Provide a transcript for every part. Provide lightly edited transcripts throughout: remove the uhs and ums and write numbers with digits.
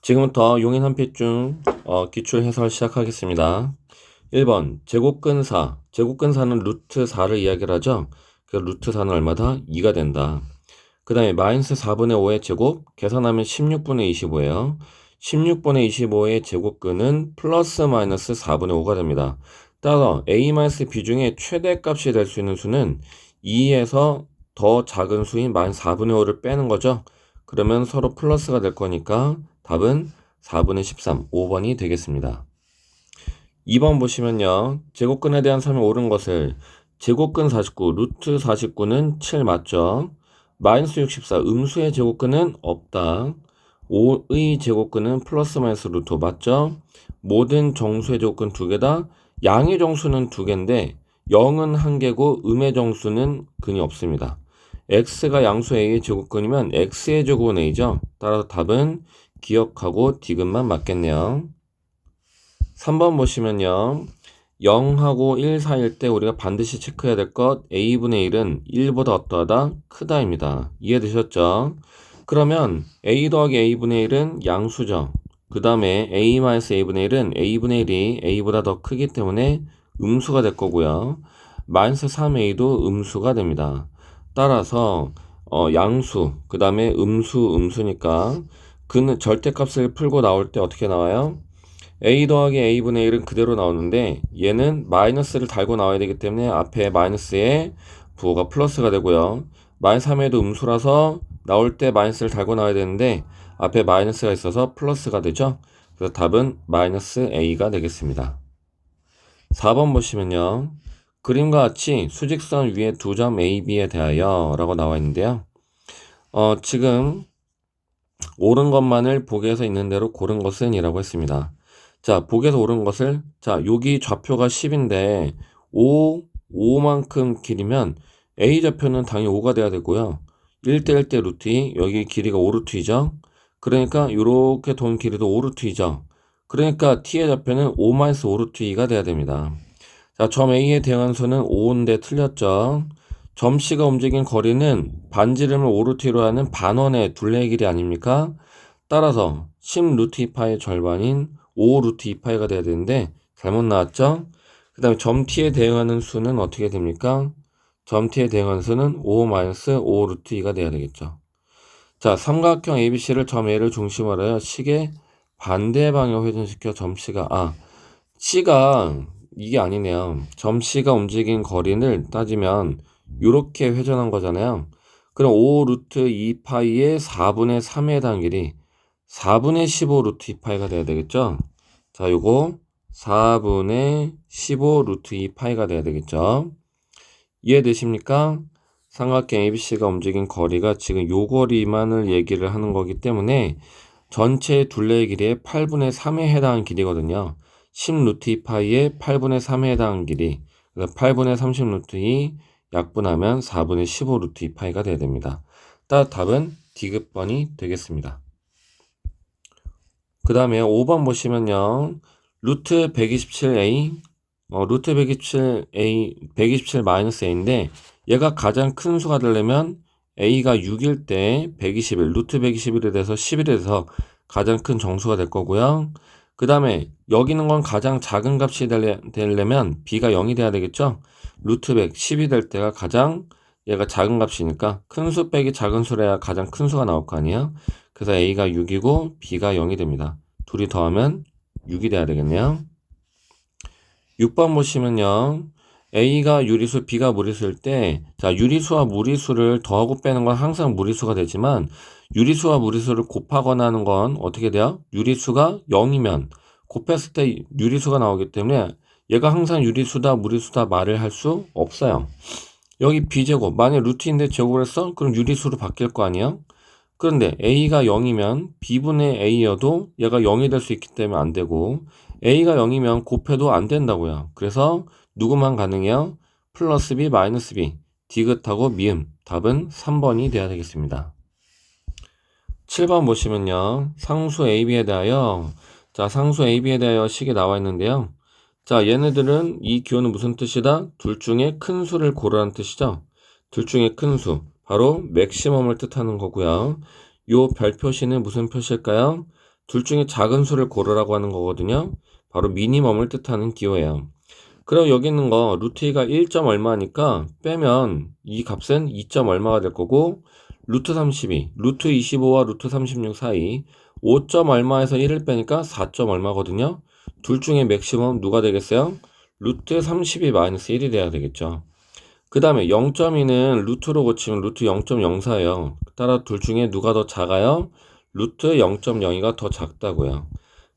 지금부터 용인 한필중 기출 해설 시작하겠습니다. 1번 제곱근사. 제곱근사는 루트 4를 이야기를 하죠. 그 루트 4는 얼마다? 2가 된다. 그 다음에 마이너스 4분의 5의 제곱 계산하면 16분의 25예요. 16분의 25의 제곱근은 플러스 마이너스 4분의 5가 됩니다. 따라서 a-b 중에 최대값이 될 수 있는 수는 2에서 더 작은 수인 마이너스 4분의 5를 빼는 거죠. 그러면 서로 플러스가 될 거니까 답은 4분의 13, 5번이 되겠습니다. 2번 보시면요. 제곱근에 대한 설명 옳은 것을 제곱근 49, 루트 49는 7 맞죠? 마이너스 64, 음수의 제곱근은 없다. 5의 제곱근은 플러스 마이너스 루트 5 맞죠? 모든 정수의 제곱근 2개다. 양의 정수는 2개인데 0은 1개고 음의 정수는 근이 없습니다. x가 양수 a의 제곱근이면 x의 제곱은 a죠. 따라서 답은 기억하고 디귿만 맞겠네요. 3번 보시면요. 0하고 1 사이일 때 우리가 반드시 체크해야 될 것 a분의 1은 1보다 어떠하다? 크다입니다. 이해되셨죠? 그러면 a 더하기 a분의 1은 양수죠. 그 다음에 a-a분의 1은 a분의 1이 a보다 더 크기 때문에 음수가 될 거고요. 마이너스 3a도 음수가 됩니다. 따라서 양수, 그 다음에 음수니까 그는 절대값을 풀고 나올 때 어떻게 나와요? a 더하기 a분의 1은 그대로 나오는데 얘는 마이너스를 달고 나와야 되기 때문에 앞에 마이너스에 부호가 플러스가 되고요. 마이너스 3에도 음수라서 나올 때 마이너스를 달고 나와야 되는데 앞에 마이너스가 있어서 플러스가 되죠. 그래서 답은 마이너스 a가 되겠습니다. 4번 보시면요. 그림과 같이 수직선 위에 두 점 a, b에 대하여 라고 나와 있는데요. 지금 옳은 것만을 보기에서 있는 대로 고른 것은 이라고 했습니다. 자, 보기에서 옳은 것을, 자, 여기 좌표가 10인데 5만큼 길이면 a 좌표는 당연히 5가 돼야 되고요. 1대 1대 루트 2, 여기 길이가 5루트이죠. 그러니까 이렇게 돈 길이도 5루트이죠. 그러니까 t의 좌표는 5-5루트2가 돼야 됩니다. 자, 점 A의 대응한수는 5인데 틀렸죠. 점 C가 움직인 거리는 반지름을 5루트로 하는 반원의 둘레의 길이 아닙니까? 따라서 10루트 2파의 절반인 5루트 2파이가 돼야 되는데 잘못 나왔죠? 그 다음에 점 T에 대응하는 수는 어떻게 됩니까? 점 T에 대응하는 수는 5-5루트 2가 돼야 되겠죠. 자, 삼각형 ABC를 점 A를 중심으로 하여 식의 반대 방향 회전시켜 점 C가 이게 아니네요. 점 C가 움직인 거리를 따지면 이렇게 회전한 거잖아요. 그럼 5 루트 2파이의 4분의 3에 해당 길이 4분의 15 루트 2파이가 돼야 되겠죠. 자, 요거 4분의 15 루트 2파이가 돼야 되겠죠. 이해되십니까? 삼각형 ABC가 움직인 거리가 지금 요 거리만을 얘기를 하는 거기 때문에 전체 둘레의 길이의 8분의 3에 해당하는 길이거든요. 10 루트 2파이의 8분의 3에 해당하는 길이, 그래서 8분의 30 루트 2 약분하면 4분의 15 루트 2파이가 돼야 됩니다. 따라 답은 디귿번이 되겠습니다. 그 다음에 5번 보시면요. 루트 127a, 루트 127 마이너스 a인데 얘가 가장 큰 수가 되려면 a가 6일 때 121, 루트 121에 대해서 11에 대해서 가장 큰 정수가 될 거고요. 그 다음에 여기 있는 건 가장 작은 값이 되려면 b가 0이 돼야 되겠죠. 루트 100, 10이 될 때가 가장 얘가 작은 값이니까 큰 수 빼기 작은 수래야 가장 큰 수가 나올 거 아니에요. 그래서 a가 6이고 b가 0이 됩니다. 둘이 더하면 6이 돼야 되겠네요. 6번 보시면요. A가 유리수, B가 무리수일 때, 자, 유리수와 무리수를 더하고 빼는 건 항상 무리수가 되지만, 유리수와 무리수를 곱하거나 하는 건 어떻게 돼요? 유리수가 0이면 곱했을 때 유리수가 나오기 때문에 얘가 항상 유리수다, 무리수다 말을 할 수 없어요. 여기 B제곱, 만약 루트인데 제곱을 했어? 그럼 유리수로 바뀔 거 아니에요? 그런데 A가 0이면 B분의 A여도 얘가 0이 될 수 있기 때문에 안 되고, A가 0이면 곱해도 안 된다고요. 그래서 누구만 가능해요? 플러스 B, 마이너스 B, 디귿하고 미음. 답은 3번이 돼야 되겠습니다. 7번 보시면요. 상수 AB에 대하여, 자, 상수 AB에 대하여 식이 나와 있는데요. 자, 얘네들은 이 기호는 무슨 뜻이다? 둘 중에 큰 수를 고르라는 뜻이죠. 둘 중에 큰 수, 바로 맥시멈을 뜻하는 거고요. 요 별 표시는 무슨 표시일까요? 둘 중에 작은 수를 고르라고 하는 거거든요. 바로 미니멈을 뜻하는 기호예요. 그럼 여기 있는 거 루트 2가 1점 얼마니까 빼면 이 값은 2점 얼마가 될 거고, 루트 32, 루트 25와 루트 36 사이 5점 얼마에서 1을 빼니까 4점 얼마거든요. 둘 중에 맥시멈 누가 되겠어요? 루트 32 마이너스 1이 돼야 되겠죠. 그 다음에 0.2는 루트로 고치면 루트 0.04예요. 따라 둘 중에 누가 더 작아요? 루트 0.02가 더 작다고요.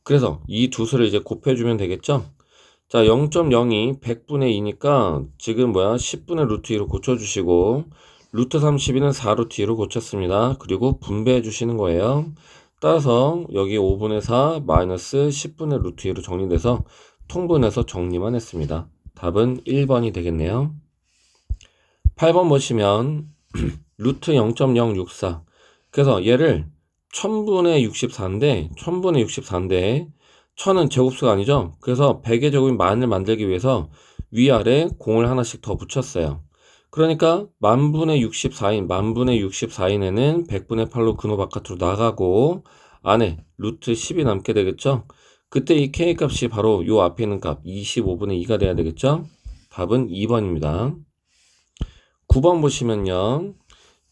그래서 이 두 수를 이제 곱해주면 되겠죠? 자, 0.02 100분의 2니까 지금 10분의 루트 2로 고쳐주시고, 루트 32는 4 루트 2로 고쳤습니다. 그리고 분배해 주시는 거예요. 따라서 여기 5분의 4 마이너스 10분의 루트 2로 정리돼서 통분해서 정리만 했습니다. 답은 1번이 되겠네요. 8번 보시면 루트 0.064. 그래서 얘를 1000분의 64인데 1000은 제곱수가 아니죠. 그래서 100의 제곱인 만을 만들기 위해서 위아래 공을 하나씩 더 붙였어요. 그러니까 만분의 64인에는 100분의 8로 근호 바깥으로 나가고 안에 루트 10이 남게 되겠죠. 그때 이 k 값이 바로 요 앞에 있는 값 25분의 2가 돼야 되겠죠. 답은 2번입니다. 9번 보시면요.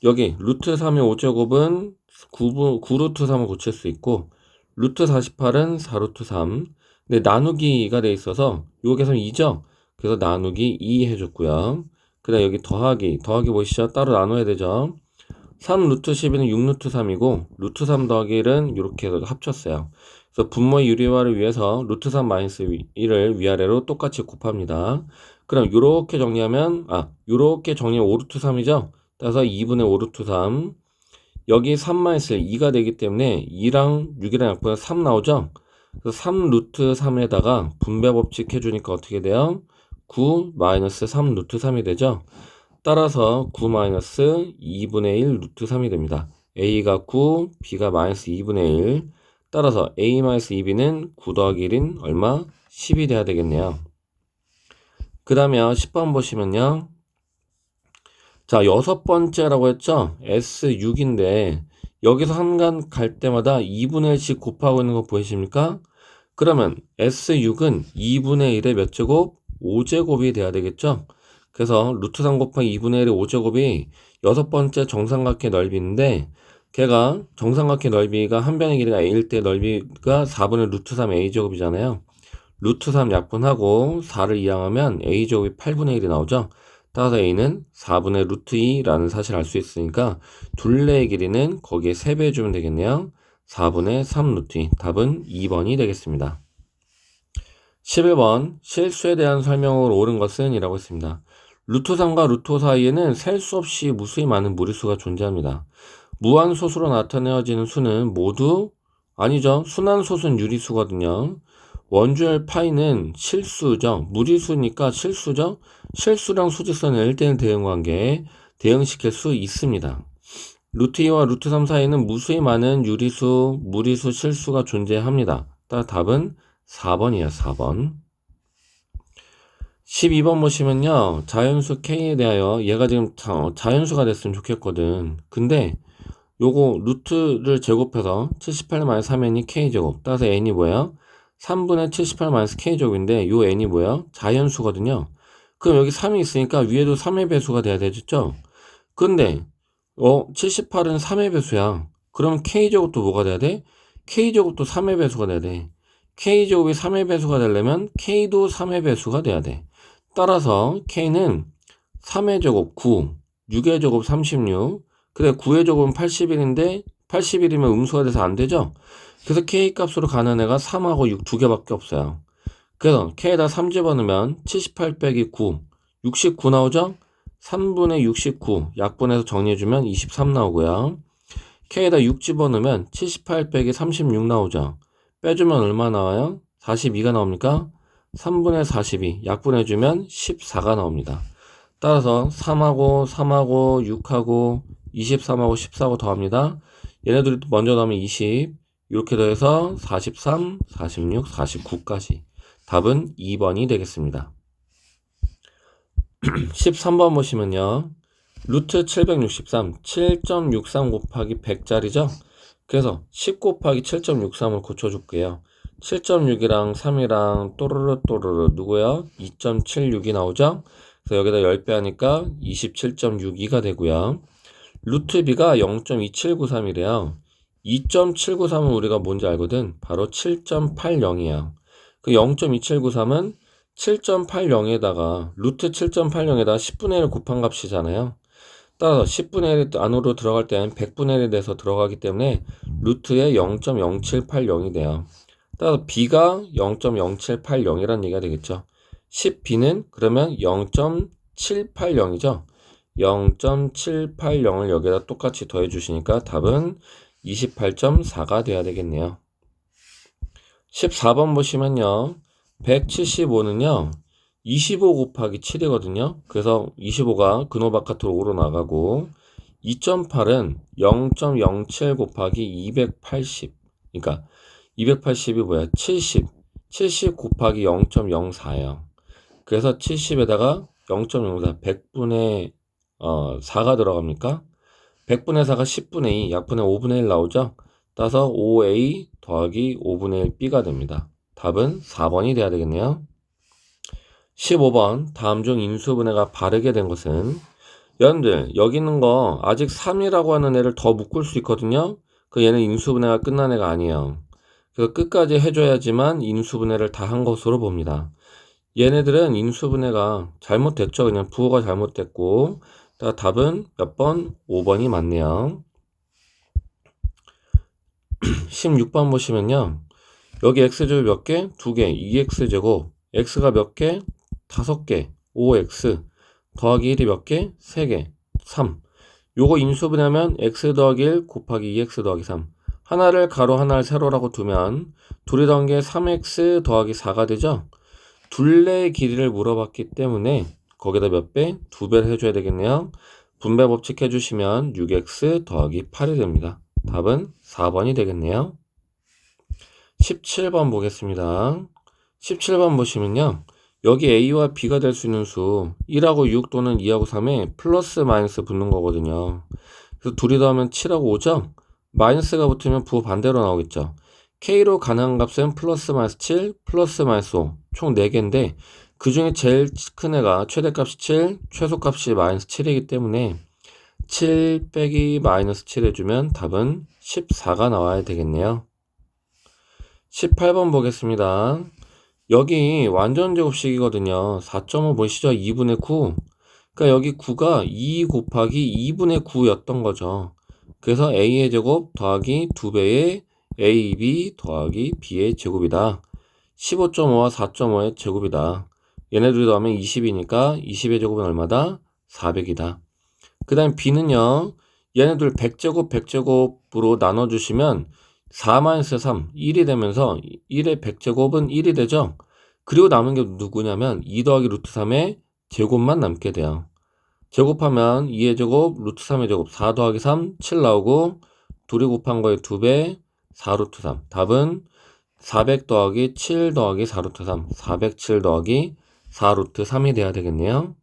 여기 루트 3의 5제곱은 9루트 3을 고칠 수 있고, 루트 48은 4루트 3. 근데 나누기가 돼 있어서 요 계산 2죠? 그래서 나누기 2 해줬고요. 그 다음 여기 더하기 보시죠? 따로 나눠야 되죠? 3루트 12는 6루트 3이고, 루트 3 더하기 1은 이렇게 해서 합쳤어요. 그래서 분모의 유리화를 위해서 루트 3 마이너스 1을 위아래로 똑같이 곱합니다. 그럼 요렇게 정리하면, 요렇게 정리하면 5루트 3이죠? 따라서 2분의 5루트 3. 여기 3 마이너스 2가 되기 때문에 2랑 6이랑 약분해서 3 나오죠? 그래서 3 루트 3에다가 분배 법칙 해주니까 어떻게 돼요? 9 마이너스 3 루트 3이 되죠? 따라서 9 마이너스 2분의 1 루트 3이 됩니다. A가 9, B가 마이너스 2분의 1. 따라서 A 마이너스 2B는 9 더하기 1인 얼마? 10이 돼야 되겠네요. 그 다음에 10번 보시면요. 자, 여섯 번째라고 했죠? S6인데 여기서 한 간 갈 때마다 2분의 1씩 곱하고 있는 거 보이십니까? 그러면 S6은 2분의 1의 몇 제곱? 5제곱이 돼야 되겠죠? 그래서 루트 3 곱하기 2분의 1의 5제곱이 여섯 번째 정삼각형 넓이인데, 걔가 정삼각형 넓이가 한 변의 길이가 a일 때 넓이가 4분의 루트 3 a제곱이잖아요. 루트 3 약분하고 4를 이항하면 a제곱이 8분의 1이 나오죠. 따라서 a는 4분의 루트 2라는 사실을 알 수 있으니까 둘레의 길이는 거기에 3배 해주면 되겠네요. 4분의 3 루트 2. 답은 2번이 되겠습니다. 11번 실수에 대한 설명으로 옳은 것은 이라고 했습니다. 루트 3과 루트 5 사이에는 셀 수 없이 무수히 많은 무리수가 존재합니다. 무한소수로 나타내어지는 수는 모두 아니죠. 순환소수는 유리수거든요. 원주열 파이는 실수죠. 무리수니까 실수죠. 실수랑 수직선의 1대1 대응관계 대응시킬 수 있습니다. 루트 2와 루트 3 사이에는 무수히 많은 유리수, 무리수, 실수가 존재합니다. 따라 답은 4번이에요. 4번. 12번 보시면요. 자연수 K에 대하여 얘가 지금 자연수가 됐으면 좋겠거든. 근데 요거 루트를 제곱해서 78-3n이 K제곱. 따라서 n이 뭐야? 3분의 78-K제곱인데 요 n이 뭐야? 자연수거든요. 그럼 여기 3이 있으니까 위에도 3의 배수가 돼야 되겠죠? 근데 78은 3의 배수야. 그럼 K제곱도 뭐가 돼야 돼? K제곱도 3의 배수가 돼야 돼. K제곱이 3의 배수가 되려면 K도 3의 배수가 돼야 돼. 따라서 K는 3의 제곱 9, 6의 제곱 36, 그래 9의 제곱은 81인데 81이면 음수가 돼서 안 되죠? 그래서 K 값으로 가는 애가 3하고 6 두 개밖에 없어요. 그래서 K에다 3 집어넣으면 78 빼기 9, 69 나오죠? 3분의 69 약분해서 정리해주면 23 나오고요. K에다 6 집어넣으면 78 빼기 36 나오죠? 빼주면 얼마 나와요? 42가 나옵니까? 3분의 42 약분해주면 14가 나옵니다. 따라서 3하고 6하고 23하고 14하고 더합니다. 얘네들이 먼저 나오면 20 이렇게 더해서 43, 46, 49까지 답은 2번이 되겠습니다. 13번 보시면요. 루트 763, 7.63 곱하기 100짜리죠? 그래서 10 곱하기 7.63을 고쳐줄게요. 7.6이랑 3이랑 또르르 누구야? 2.76이 나오죠? 그래서 여기다 10배 하니까 27.62가 되고요. 루트 b가 0.2793이래요. 2.793은 우리가 뭔지 알거든. 바로 7.80이에요. 그 0.2793은 7.80에다가 루트 7.80에다가 10분의 1 곱한 값이잖아요. 따라서 10분의 1 안으로 들어갈 때는 100분의 1이 돼서 들어가기 때문에 루트에 0.0780이 돼요. 따라서 b가 0.0780이라는 얘기가 되겠죠. 10b는 그러면 0.780이죠. 0.780을 여기다 똑같이 더해 주시니까 답은 28.4가 돼야 되겠네요. 14번 보시면요. 175는요. 25 곱하기 7이거든요. 그래서 25가 근호 바깥으로 우러나가고 2.8은 0.07 곱하기 280. 그러니까 280이 뭐야? 70. 70 곱하기 0.04예요. 그래서 70에다가 0.04, 100분의 4가 들어갑니까? 100분의 4가 10분의 2, 약분의 5분의 1 나오죠? 따라서 5a 더하기 5분의 1b가 됩니다. 답은 4번이 돼야 되겠네요. 15번 다음 중 인수분해가 바르게 된 것은 여러분들 여기 있는 거 아직 3이라고 하는 애를 더 묶을 수 있거든요. 그 얘는 인수분해가 끝난 애가 아니에요. 그래서 끝까지 해줘야지만 인수분해를 다 한 것으로 봅니다. 얘네들은 인수분해가 잘못됐죠. 그냥 부호가 잘못됐고 답은 몇 번? 5번이 맞네요. 16번 보시면요. 여기 x제곱 몇 개? 2개. 2x제곱. x가 몇 개? 5개. 5x. 더하기 1이 몇 개? 3개. 3. 요거 인수분해하면 x 더하기 1 곱하기 2x 더하기 3. 하나를 가로 하나를 세로라고 두면 둘이 더한 게 3x 더하기 4가 되죠. 둘레의 길이를 물어봤기 때문에 거기다 몇 배? 2배를 해줘야 되겠네요. 분배 법칙 해주시면 6x 더하기 8이 됩니다. 답은 4번이 되겠네요. 17번 보겠습니다. 17번 보시면요. 여기 a와 b가 될 수 있는 수 1하고 6 또는 2하고 3에 플러스 마이너스 붙는 거거든요. 그래서 둘이 더하면 7하고 5죠? 마이너스가 붙으면 부호 반대로 나오겠죠. k로 가능한 값은 플러스 마이너스 7, 플러스 마이너스 5, 총 4개인데 그 중에 제일 큰 애가 최대값이 7, 최소값이 마이너스 7이기 때문에 7 빼기 마이너스 7 해주면 답은 14가 나와야 되겠네요. 18번 보겠습니다. 여기 완전 제곱식이거든요. 4.5 보시죠? 2분의 9. 그러니까 여기 9가 2 곱하기 2분의 9였던 거죠. 그래서 a의 제곱 더하기 2배의 ab 더하기 b의 제곱이다. 15.5와 4.5의 제곱이다. 얘네들이 더하면 20이니까 20의 제곱은 얼마다? 400이다. 그 다음 b는요. 얘네들 100제곱 100제곱으로 나눠주시면 4-3, 1이 되면서 1의 100제곱은 1이 되죠. 그리고 남은 게 누구냐면 2 더하기 루트 3의 제곱만 남게 돼요. 제곱하면 2의 제곱, 루트 3의 제곱, 4 더하기 3, 7 나오고 둘이 곱한 거에 2배, 4 루트 3. 답은 400 더하기 7 더하기 4 루트 3, 407 더하기 4 루트 3이 돼야 되겠네요.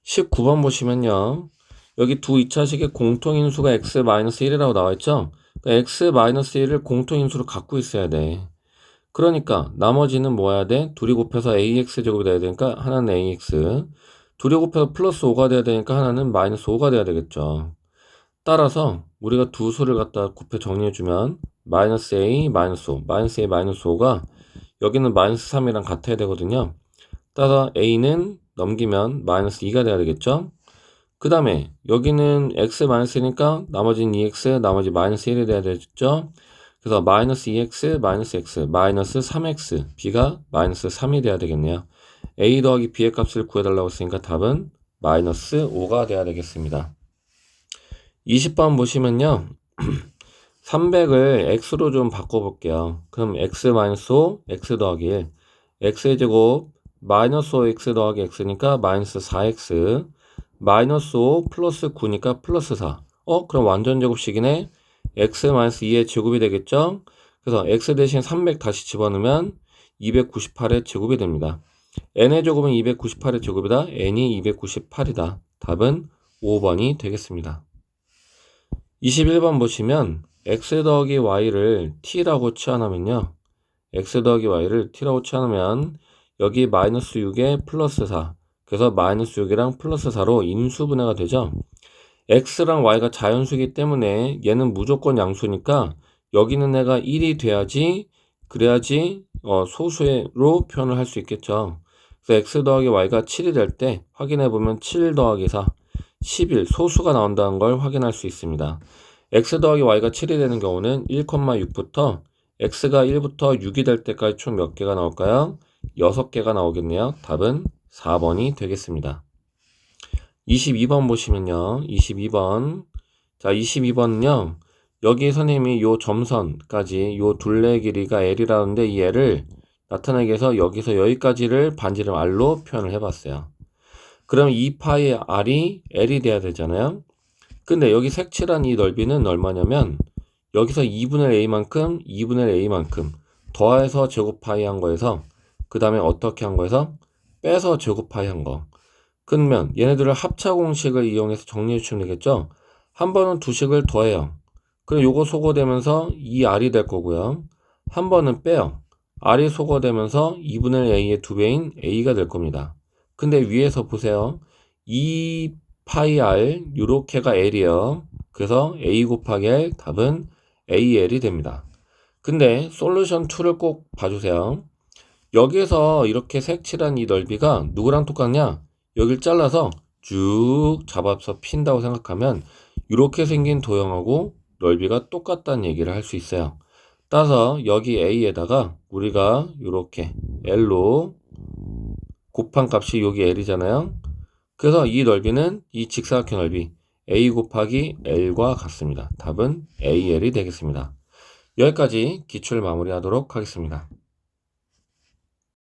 19번 보시면요. 여기 두 2차식의 공통인수가 x-1이라고 나와있죠. 그러니까 x-1을 공통인수로 갖고 있어야 돼. 그러니까 나머지는 뭐 해야 돼? 둘이 곱해서 ax제곱이 돼야 되니까 하나는 ax, 둘이 곱해서 플러스 5가 돼야 되니까 하나는 마이너스 5가 돼야 되겠죠. 따라서 우리가 두 수를 갖다 곱해 정리해주면 마이너스 a, 마이너스 5, 마이너스 a, 마이너스 5가 여기는 마이너스 3이랑 같아야 되거든요. 따라서 a는 넘기면 마이너스 2가 돼야 되겠죠. 그 다음에 여기는 x-1이니까 나머지는 2x, 나머지 마이너스 1이 돼야 되겠죠. 그래서 마이너스 2x, 마이너스 x, 마이너스 3x, b가 마이너스 3이 돼야 되겠네요. a 더하기 b의 값을 구해달라고 했으니까 답은 마이너스 5가 돼야 되겠습니다. 20번 보시면요. 300을 x로 좀 바꿔볼게요. 그럼 x-5, x 더하기 1, x의 제곱 마이너스 5x 더하기 x니까 마이너스 4x, 마이너스 5 플러스 9니까 플러스 4. 그럼 완전 제곱식이네. x-2의 제곱이 되겠죠? 그래서 x 대신 300 다시 집어넣으면 298의 제곱이 됩니다. n의 제곱은 298의 제곱이다. n이 298이다. 답은 5번이 되겠습니다. 21번 보시면 x 더하기 y를 t라고 치환하면요. x 더하기 y를 t라고 치환하면 여기 마이너스 6에 플러스 4. 그래서 마이너스 6이랑 플러스 4로 인수분해가 되죠. x랑 y가 자연수이기 때문에 얘는 무조건 양수니까 여기 있는 애가 1이 돼야지 그래야지 소수로 표현을 할 수 있겠죠. 그래서 x 더하기 y가 7이 될 때 확인해 보면 7 더하기 4, 11 소수가 나온다는 걸 확인할 수 있습니다. x 더하기 y가 7이 되는 경우는 1,6부터 x가 1부터 6이 될 때까지 총 몇 개가 나올까요? 6개가 나오겠네요. 답은 4번이 되겠습니다. 22번 보시면요. 22번. 자, 22번은요. 여기 선생님이 요 점선까지 요 둘레 길이가 L이라는데 이 L을 나타내기 위해서 여기서 여기까지를 반지름 R로 표현을 해봤어요. 그럼 2파의 R이 L이 돼야 되잖아요. 근데 여기 색칠한 이 넓이는 얼마냐면 여기서 2분의 A만큼 2분의 A만큼 더해서 제곱파이 한 거에서 그 다음에 어떻게 한 거에서 빼서 제곱파이 한 거. 그러면 얘네들을 합차 공식을 이용해서 정리해 주시면 되겠죠. 한 번은 두 식을 더해요. 그럼 요거 소거되면서 2R이 될 거고요. 한 번은 빼요. R이 소거되면서 2분의 A의 2배인 A가 될 겁니다. 근데 위에서 보세요. 2파이 R 요렇게가 L이에요. 그래서 A 곱하기 L 답은 AL이 됩니다. 근데 솔루션 2를 꼭 봐주세요. 여기에서 이렇게 색칠한 이 넓이가 누구랑 똑같냐? 여길 잘라서 쭉 잡아서 핀다고 생각하면 이렇게 생긴 도형하고 넓이가 똑같다는 얘기를 할 수 있어요. 따라서 여기 A에다가 우리가 이렇게 L로 곱한 값이 여기 L이잖아요. 그래서 이 넓이는 이 직사각형 넓이 A 곱하기 L과 같습니다. 답은 AL이 되겠습니다. 여기까지 기출 마무리하도록 하겠습니다.